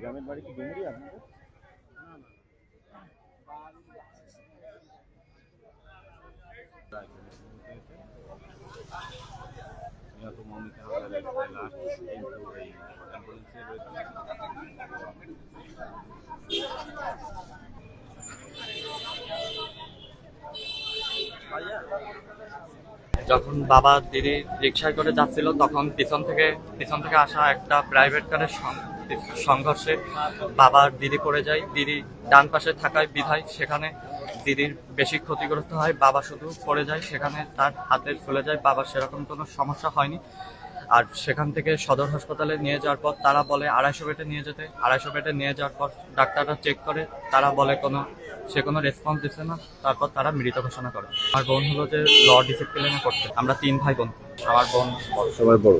গ্রামের বাড়ি কি ডুমুরিয়া আপনাদের? নিহত মৌমিতা হাওলাদারের লাশ কিন্তু এই অ্যাম্বুলেন্সে যখন বাবা দিদি রিকশায় করে যাচ্ছিল তখন পিছন থেকে আসা একটা প্রাইভেট কারের সংঘর্ষে বাবার দিদি পড়ে যায়। দিদি ডান পাশে থাকায় বিধায় সেখানে দিদির বেশি ক্ষতিগ্রস্ত হয়, বাবা শুধু পড়ে যায়, সেখানে তার হাতে ফুলে যায়। বাবার সেরকম কোনো সমস্যা হয়নি। আর সেখান থেকে সদর হাসপাতালে নিয়ে যাওয়ার পর তারা বলে 250 বেডে নিয়ে যেতে। 250 বেডে নিয়ে যাওয়ার পর ডাক্তাররা চেক করে, তারা বলে সে কোনো রেসপন্স দিচ্ছে না। তারপর তারা মৃত ঘোষণা করে। আমার বোন হলো যে ল ডিসিপ্লিনে করতে। আমরা 3 ভাই বোন। আমার বোন সবাই বড়।